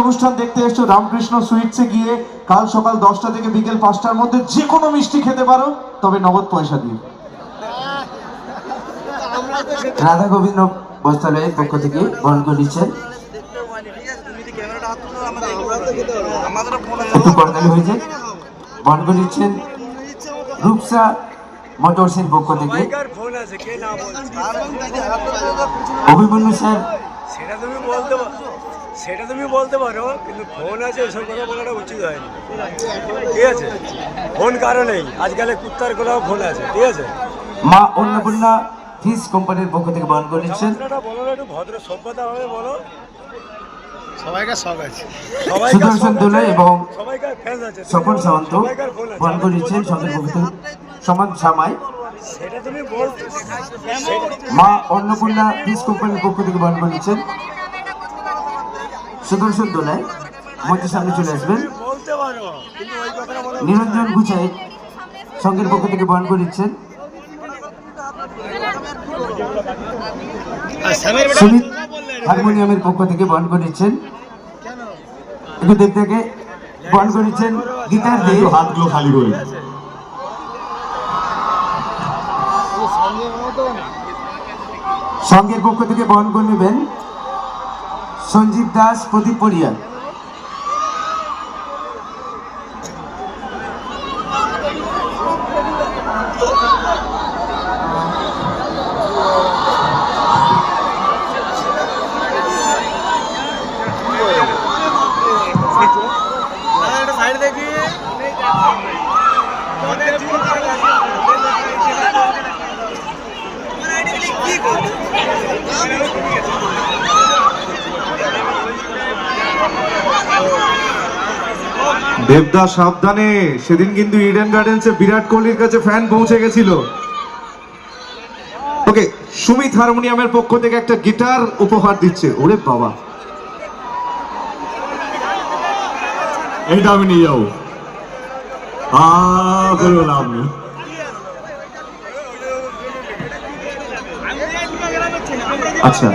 অনুষ্ঠান দেখতে এসছো রামকৃষ্ণ সুইটসে গিয়ে কাল সকাল 10টা থেকে বিকেল 5টার মধ্যে যে কোনো মিষ্টি খেতে পারো, তবে নগদ পয়সা দিয়ে। রাধা গোবিন্দ বস্ত্রালয়ের পক্ষ থেকে বহন করে নিচ্ছেন, একটু করতালি হয়েছে, বহন করে নিচ্ছেন রূপসা মোটরসের পক্ষ থেকে অভিমন্যু স্যার। সেটা তুমি বলতে পারো, কিন্তু ফোন আছে এসব কথা বলাটা উচিত হয়নি, ঠিক আছে? ফোন কারো নেই, আজকালে কুত্তার কোথাও ফোন আছে, ঠিক আছে? মা অন্নপূর্ণা ফিস কোম্পানির পক্ষ থেকে বহন করে নিচ্ছেন, বলো একটু ভদ্র সভ্যতা হবে বলো। সবাইকার শখ আছে, সুদর্শন দোলে এবং সবাইকার ফ্যান আছে, স্বপন সামন্ত বহন করে নিচ্ছেন সঙ্গের পক্ষ থেকে সমান সামাই। সেটা তুমি বলতে মা অন্নপূর্ণা ফিস কোম্পানির পক্ষ থেকে বহন করে নিচ্ছেন সুদর্শন দোলায় মঞ্চের সামনে চলে আসবেন। বলতে পারো, কিন্তু ওই কথাটা বলো। নিরঞ্জন গুচাই সঙ্গের পক্ষ থেকে বহন করে নিচ্ছেন, সুমিত হারমোনিয়ামের পক্ষ থেকে বহন করে নিচ্ছেন, একটু দেখতে থেকে বহন করে নিচ্ছেন গিটার দিয়ে হাতগুলো খালি করে। সঙ্গের পক্ষ থেকে বহন করে নেবেন সঞ্জীব দাস প্রদীপ পরিয়া। দেবদা সাবধানে, সেদিন কিন্তু ইডেন গার্ডেন্সে বিরাট কোহলির কাছে ফ্যান পৌঁছে গেছিল। ওকে, সুমিত হারমোনিয়ামের পক্ষ থেকে একটা গিটার উপহার দিচ্ছে। ওরে বাবা, এটা আমি নিয়ে যাবো। লাভ নেই। আচ্ছা,